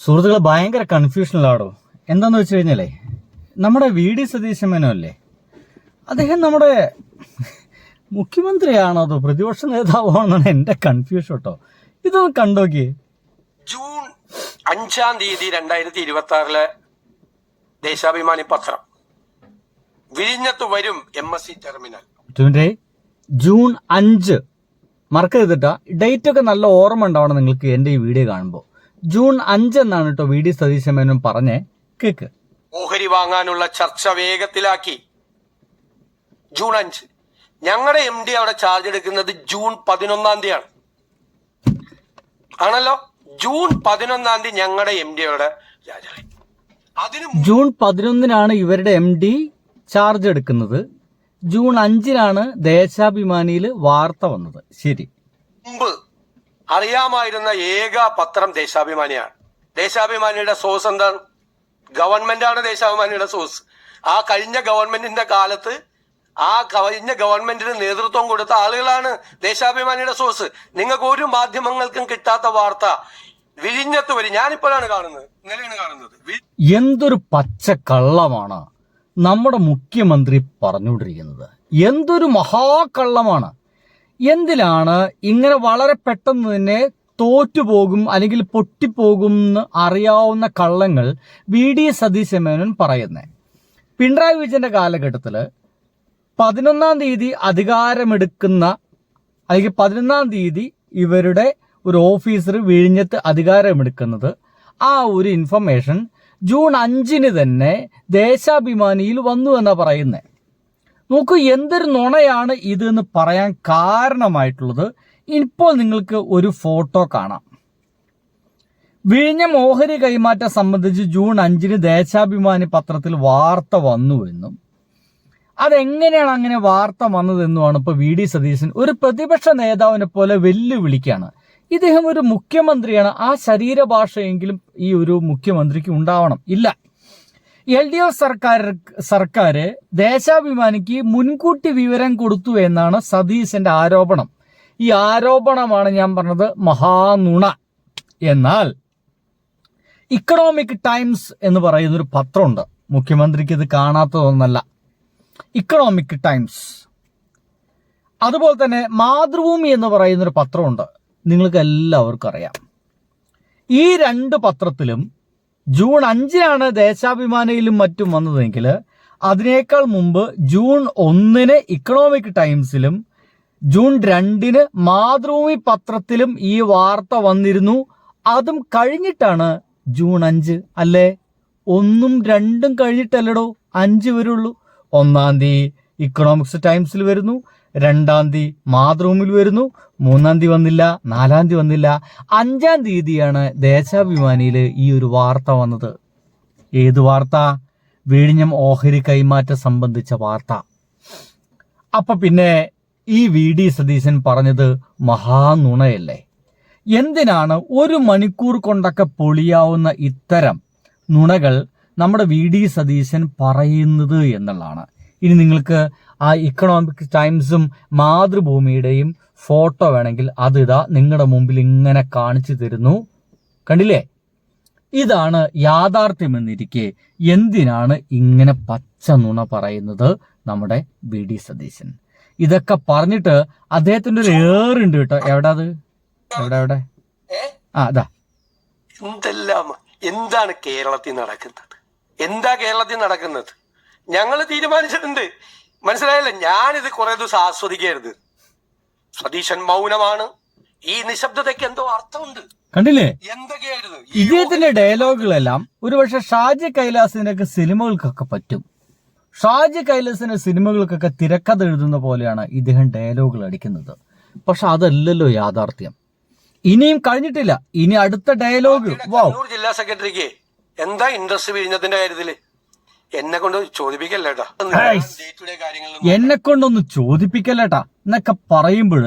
സുഹൃത്തുക്കളെ ഭയങ്കര കൺഫ്യൂഷനിലാടോ. എന്താന്ന് വെച്ച് കഴിഞ്ഞാലേ, നമ്മുടെ VD സതീശൻ മേനോല്ലേ, അദ്ദേഹം നമ്മുടെ മുഖ്യമന്ത്രിയാണോ അതോ പ്രതിപക്ഷ നേതാവാണെന്നാണ് എൻ്റെ കൺഫ്യൂഷൻ കേട്ടോ. ഇതൊന്ന് കണ്ടോക്കിയേ. ജൂൺ 5 2026 ദേശാഭിമാനി പത്രം വിഴിഞ്ഞത്ത് വരും MSC ടെർമിനൽ. ജൂൺ 5 മറക്കരുതിട്ടാ. ഡേറ്റ് ഒക്കെ നല്ല ഓർമ്മ ഉണ്ടാവണം നിങ്ങൾക്ക് എൻ്റെ ഈ വീഡിയോ കാണുമ്പോൾ. ജൂൺ 5 എന്നാണ് കേട്ടോ VD സതീശൻ മേനോൻ പറഞ്ഞേ. കേക്ക്. ഓഹരി വാങ്ങാനുള്ള ചർച്ച വേഗത്തിലാക്കി. ജൂൺ 5 ഞങ്ങളുടെ MD അവിടെ ചാർജ് എടുക്കുന്നത് ജൂൺ 11 ആണല്ലോ. ജൂൺ 11 ഞങ്ങളുടെ MD അവിടെ ജൂൺ 11 ഇവരുടെ MD ചാർജ് എടുക്കുന്നത്. ജൂൺ 5 ദേശാഭിമാനിയിൽ വാർത്ത വന്നത്. ശരി. മുമ്പ് അറിയാമായിരുന്ന ഏക പത്രം ദേശാഭിമാനിയാണ്. ദേശാഭിമാനിയുടെ സോഴ്സ് എന്താണ്? ഗവൺമെന്റ് ആണ് ദേശാഭിമാനിയുടെ സോഴ്സ്. ആ കഴിഞ്ഞ ഗവൺമെന്റിന്റെ കാലത്ത് കഴിഞ്ഞ ഗവൺമെന്റിന് നേതൃത്വം കൊടുത്ത ആളുകളാണ് ദേശാഭിമാനിയുടെ സോഴ്സ്. നിങ്ങൾക്ക് ഒരു മാധ്യമങ്ങൾക്കും കിട്ടാത്ത വാർത്ത വിഴിഞ്ഞത്ത് വരും. ഞാനിപ്പോഴാണ് കാണുന്നത്, ഇന്നലെയാണ് കാണുന്നത്. എന്തൊരു പച്ച കള്ളമാണ് നമ്മുടെ മുഖ്യമന്ത്രി പറഞ്ഞുകൊണ്ടിരിക്കുന്നത്. എന്തൊരു മഹാകള്ളമാണ്. എന്തിലാണ് ഇങ്ങനെ വളരെ പെട്ടെന്ന് തന്നെ തോറ്റുപോകും അല്ലെങ്കിൽ പൊട്ടിപ്പോകും എന്ന് അറിയാവുന്ന കള്ളങ്ങൾ VD സതീശൻ മേനോൻ പറയുന്നത്? പിണറായി വിജയന്റെ കാലഘട്ടത്തിൽ 11 അധികാരമെടുക്കുന്ന അല്ലെങ്കിൽ 11 ഇവരുടെ ഒരു ഓഫീസർ വിഴിഞ്ഞത്ത് അധികാരമെടുക്കുന്നത്, ആ ഒരു ഇൻഫർമേഷൻ ജൂൺ 5 തന്നെ ദേശാഭിമാനിയിൽ വന്നു എന്നാ പറയുന്നത്. നോക്കൂ, എന്തൊരു നുണയാണ് ഇത് എന്ന് പറയാൻ കാരണമായിട്ടുള്ളത്. ഇപ്പോൾ നിങ്ങൾക്ക് ഒരു ഫോട്ടോ കാണാം. വിഴിഞ്ഞം ഓഹരി കൈമാറ്റം സംബന്ധിച്ച് ജൂൺ 5 ദേശാഭിമാനി പത്രത്തിൽ വാർത്ത വന്നുവെന്നും അതെങ്ങനെയാണ് അങ്ങനെ വാർത്ത വന്നതെന്നുമാണ് ഇപ്പോൾ VD സതീശൻ ഒരു പ്രതിപക്ഷ നേതാവിനെ പോലെ വെല്ലുവിളിക്കുകയാണ്. ഇദ്ദേഹം ഒരു മുഖ്യമന്ത്രിയാണ്. ആ ശരീരഭാഷയെങ്കിലും ഈ ഒരു മുഖ്യമന്ത്രിക്ക് ഉണ്ടാവണം. ഇല്ല. LDF സർക്കാർ ദേശാഭിമാനിക്ക് മുൻകൂട്ടി വിവരം കൊടുത്തു എന്നാണ് സതീശന്റെ ആരോപണം. ഈ ആരോപണമാണ് ഞാൻ പറഞ്ഞത് മഹാനുണ. എന്നാൽ ഇക്കണോമിക് ടൈംസ് എന്ന് പറയുന്നൊരു പത്രമുണ്ട്. മുഖ്യമന്ത്രിക്ക് ഇത് കാണാത്തതൊന്നല്ല. ഇക്കണോമിക് ടൈംസ്, അതുപോലെ തന്നെ മാതൃഭൂമി എന്ന് പറയുന്നൊരു പത്രമുണ്ട്. നിങ്ങൾക്ക് എല്ലാവർക്കും അറിയാം. ഈ 2 പത്രത്തിലും ജൂൺ 5 ദേശാഭിമാനിയിലും മറ്റും വന്നതെങ്കിൽ അതിനേക്കാൾ മുമ്പ് ജൂൺ 1 ഇക്കണോമിക് ടൈംസിലും ജൂൺ 2 മാതൃഭൂമി പത്രത്തിലും ഈ വാർത്ത വന്നിരുന്നു. അതും കഴിഞ്ഞിട്ടാണ് ജൂൺ 5 അല്ലേ? 1ഉം 2ഉം കഴിഞ്ഞിട്ടല്ലടോ 5 വരുള്ളൂ. 1 ഇക്കണോമിക്സ് ടൈംസിൽ വരുന്നു, 2 മാതൃഭൂമിയിൽ വരുന്നു, 3 വന്നില്ല, 4 വന്നില്ല, 5 ദേശാഭിമാനിയിൽ ഈ ഒരു വാർത്ത വന്നത്. ഏത് വാർത്ത? വിഴിഞ്ഞം ഓഹരി കൈമാറ്റം സംബന്ധിച്ച വാർത്ത. അപ്പൊ പിന്നെ ഈ VD സതീശൻ പറഞ്ഞത് മഹാനുണയല്ലേ? എന്തിനാണ് 1 മണിക്കൂർ കൊണ്ടൊക്കെ പൊളിയാവുന്ന ഇത്തരം നുണകൾ നമ്മുടെ VD സതീശൻ പറയുന്നത് എന്നുള്ളതാണ്. ഇനി നിങ്ങൾക്ക് ആ ഇക്കണോമിക് ടൈംസും മാതൃഭൂമിയുടെയും ഫോട്ടോ വേണമെങ്കിൽ അതിതാ നിങ്ങളുടെ മുമ്പിൽ ഇങ്ങനെ കാണിച്ചു തരുന്നു. കണ്ടില്ലേ? ഇതാണ് യാഥാർത്ഥ്യമെന്നിരിക്കെ എന്തിനാണ് ഇങ്ങനെ പച്ച നുണ പറയുന്നത് നമ്മുടെ VD സതീശൻ? ഇതൊക്കെ പറഞ്ഞിട്ട് അദ്ദേഹത്തിന്റെ ഒരു ഏറുണ്ട് കേട്ടോ. എവിടെ അത്? എവിടെ? അതാ. എന്താണ് കേരളത്തിൽ നടക്കുന്നത്? കേരളത്തിൽ നടക്കുന്നത്? ഞങ്ങൾ തീരുമാനിച്ചിട്ടുണ്ട്. മനസ്സിലായല്ലോ? ഞാനിത് കുറെ ദിവസം ആസ്വദിക്കരുത്. സതീശൻ മൗനമാണ്. ഈ നിശബ്ദതയ്ക്ക് എന്തോ അർത്ഥമുണ്ട്. കണ്ടില്ലേ? എന്തൊക്കെയായിരുന്നു ഇദ്ദേഹത്തിന്റെ ഡയലോഗുകളെല്ലാം ഒരുപക്ഷെ ഷാജി കൈലാസിനൊക്കെ സിനിമകൾക്കൊക്കെ പറ്റും. ഷാജി കൈലാസിന്റെ സിനിമകൾക്കൊക്കെ തിരക്കഥ എഴുതുന്ന പോലെയാണ് ഇദ്ദേഹം ഡയലോഗുകൾ അടിക്കുന്നത്. പക്ഷെ അതല്ലല്ലോ യാഥാർത്ഥ്യം. ഇനിയും കഴിഞ്ഞിട്ടില്ല. ഇനി അടുത്ത ഡയലോഗ്. കണ്ണൂർ ജില്ലാ സെക്രട്ടറിക്ക് എന്താ ഇൻട്രസ്റ്റ് വിഴിഞ്ഞത്തിന്റെ കാര്യത്തില്? എന്നെ കൊണ്ട് ചോദിപ്പിക്കല്ലേട്ടാ. എന്നെ കൊണ്ടൊന്ന് ചോദിപ്പിക്കല്ലേട്ടാ എന്നൊക്കെ പറയുമ്പോൾ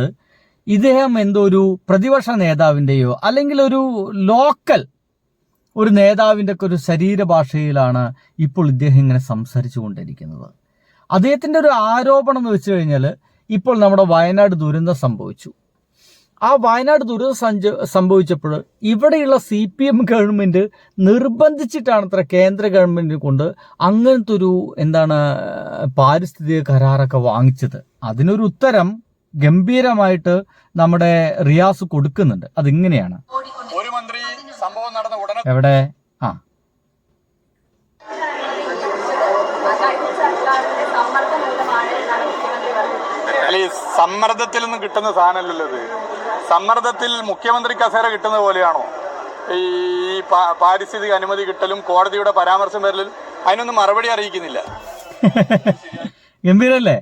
ഇദ്ദേഹം എന്തോ ഒരു പ്രതിപക്ഷ നേതാവിന്റെയോ അല്ലെങ്കിൽ ഒരു ലോക്കൽ ഒരു നേതാവിന്റെ ഒക്കെ ഒരു ശരീരഭാഷയിലാണ് ഇപ്പോൾ ഇദ്ദേഹം ഇങ്ങനെ സംസാരിച്ചു കൊണ്ടിരിക്കുന്നത്. അദ്ദേഹത്തിന്റെ ഒരു ആരോപണം എന്ന് വെച്ച് കഴിഞ്ഞാൽ, ഇപ്പോൾ നമ്മുടെ വയനാട് ദുരന്തം സംഭവിച്ചു. ആ വയനാട് ദുരന്തം സംഭവിച്ചപ്പോൾ ഇവിടെയുള്ള CPM ഗവൺമെന്റ് നിർബന്ധിച്ചിട്ടാണ് അത്ര കേന്ദ്ര ഗവൺമെന്റിനെ കൊണ്ട് അങ്ങനത്തെ ഒരു പാരിസ്ഥിതിക കരാറൊക്കെ വാങ്ങിച്ചത്. അതിനൊരു ഉത്തരം ഗംഭീരമായിട്ട് നമ്മുടെ റിയാസ് കൊടുക്കുന്നുണ്ട്. അതിങ്ങനെയാണ്. ഒരു മന്ത്രി സംഭവം നടന്ന ഉടനെ എവിടെ അല്ല, ഈ സമ്മർദ്ദത്തിൽ നിന്ന് കിട്ടുന്ന സാധനമല്ലല്ലോ ഇത്. സമ്മർദ്ദത്തിൽ മുഖ്യമന്ത്രി കസേര കിട്ടുന്നത് പോലെയാണോ ഈ പാരിസ്ഥിതിക അനുമതി കിട്ടലും കോടതിയുടെ പരാമർശം വരലും? അതിനൊന്നും മറുപടി അറിയിക്കുന്നില്ല. ഗംഭീരല്ലേ?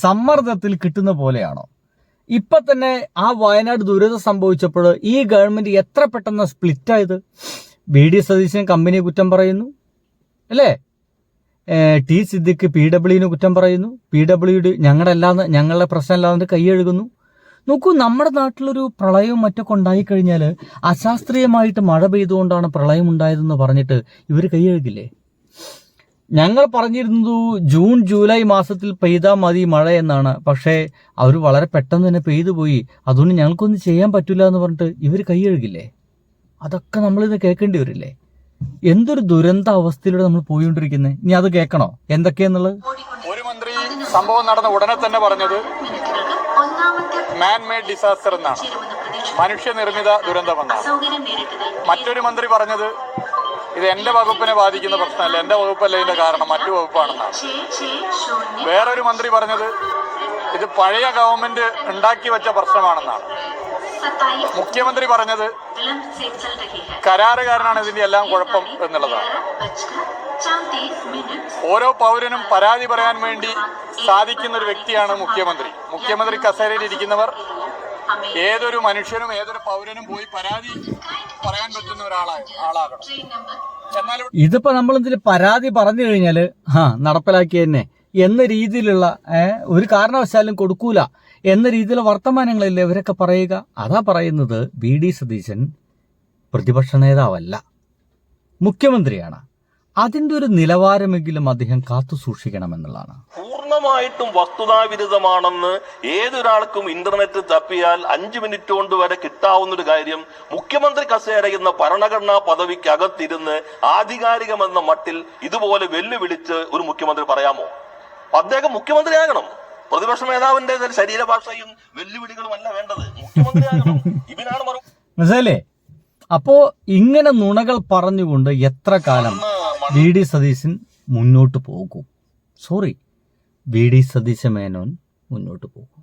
സമ്മർദ്ദത്തിൽ കിട്ടുന്ന പോലെയാണോ? ഇപ്പൊ തന്നെ ആ വയനാട് ദുരന്തം സംഭവിച്ചപ്പോൾ ഈ ഗവൺമെന്റ് എത്ര പെട്ടെന്ന് സ്പ്ലിറ്റായത്. VD സതീശൻ കമ്പനിയെ കുറ്റം പറയുന്നു അല്ലേ? T സിദ്ദിഖ് PWന് കുറ്റം പറയുന്നു. PW ഞങ്ങളുടെ പ്രശ്നമല്ലാതെ കൈയെഴുകുന്നു. നോക്കൂ, നമ്മുടെ നാട്ടിലൊരു പ്രളയവും മറ്റൊക്കെ ഉണ്ടായിക്കഴിഞ്ഞാൽ അശാസ്ത്രീയമായിട്ട് മഴ പെയ്തുകൊണ്ടാണ് പ്രളയം ഉണ്ടായതെന്ന് പറഞ്ഞിട്ട് ഇവർ കൈയെഴുകില്ലേ? ഞങ്ങൾ പറഞ്ഞിരുന്നത് ജൂൺ ജൂലൈ മാസത്തിൽ പെയ്താൽ മതി മഴ എന്നാണ്. പക്ഷേ അവർ വളരെ പെട്ടെന്ന് തന്നെ പെയ്തു പോയി, അതുകൊണ്ട് ഞങ്ങൾക്കൊന്നും ചെയ്യാൻ പറ്റില്ല എന്ന് പറഞ്ഞിട്ട് ഇവർ കൈയെഴുകില്ലേ? അതൊക്കെ നമ്മളിത് കേൾക്കേണ്ടി വരില്ലേ? എന്തൊരു ദുരന്ത അവസ്ഥയിലൂടെ നമ്മൾ പോയിക്കൊണ്ടിരിക്കുന്നത്. ഇനി അത് കേൾക്കണോ എന്തൊക്കെയാന്നുള്ളത്? ഒരു മന്ത്രി സംഭവം നടന്ന ഉടനെ തന്നെ പറഞ്ഞത് മാൻ മെയ്ഡ് ഡിസാസ്റ്റർ എന്നാണ്, മനുഷ്യനിർമ്മിത ദുരന്തമെന്നാണ്. മറ്റൊരു മന്ത്രി പറഞ്ഞത് ഇത് എന്റെ വകുപ്പിനെ ബാധിക്കുന്ന പ്രശ്നമല്ല, എന്റെ വകുപ്പല്ല ഇതിന്റെ കാരണം, മറ്റു വകുപ്പാണെന്നാണ്. വേറൊരു മന്ത്രി പറഞ്ഞത് ഇത് പഴയ ഗവൺമെന്റ് ഉണ്ടാക്കി വെച്ച പ്രശ്നമാണെന്നാണ്. മുഖ്യമന്ത്രി പറഞ്ഞത് കരാറുകാരനാണ് ഇതിന്റെ എല്ലാം കുഴപ്പം എന്നുള്ളതാണ്. ഓരോ പൗരനും പരാതി പറയാൻ വേണ്ടി സാധിക്കുന്ന ഒരു വ്യക്തിയാണ് മുഖ്യമന്ത്രി. മുഖ്യമന്ത്രി കസേരയിൽ ഇരിക്കുന്നവർ ഏതൊരു മനുഷ്യനും ഏതൊരു പൗരനും പോയി പരാതി പറയാൻ പറ്റുന്ന ആളാകണം. എന്നാലും ഇതിപ്പോ നമ്മൾ ഇതിൽ പരാതി പറഞ്ഞു കഴിഞ്ഞാല് നടപ്പിലാക്കി തന്നെ എന്ന രീതിയിലുള്ള ഒരു കാരണവശാലും കൊടുക്കൂല എന്ന രീതിയിലുള്ള വർത്തമാനങ്ങളല്ലേ ഇവരൊക്കെ പറയുക. അതാ പറയുന്നത് VD സതീശൻ പ്രതിപക്ഷ നേതാവല്ല, മുഖ്യമന്ത്രിയാണ്. അതിന്റെ ഒരു നിലവാരമെങ്കിലും അദ്ദേഹം കാത്തു സൂക്ഷിക്കണമെന്നുള്ളതാണ്. പൂർണ്ണമായിട്ടും വസ്തുതാവിരുദ്ധമാണെന്ന് ഏതൊരാൾക്കും ഇന്റർനെറ്റ് തപ്പിയാൽ 5 മിനിറ്റ് കൊണ്ട് വരെ കിട്ടാവുന്ന ഒരു കാര്യം മുഖ്യമന്ത്രി കസേര എന്ന ഭരണഘടനാ പദവിക്കകത്തിരുന്ന് ആധികാരികമെന്ന മട്ടിൽ ഇതുപോലെ വെല്ലുവിളിച്ച് ഒരു മുഖ്യമന്ത്രി പറയാമോ? അദ്ദേഹം മുഖ്യമന്ത്രിയാകണം. പ്രതിപക്ഷ നേതാവിന്റെ ശരീരഭാഷയും വെല്ലുവിളികളും അല്ല വേണ്ടത്, മുഖ്യമന്ത്രിയാകണം. ഇതിനാണ് മനസ്സിലേ? അപ്പോ ഇങ്ങനെ നുണകൾ പറഞ്ഞുകൊണ്ട് എത്ര കാലം VD സതീശൻ മുന്നോട്ട് പോകും? VD സതീശ മേനോൻ മുന്നോട്ട് പോകും.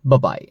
ബൈ.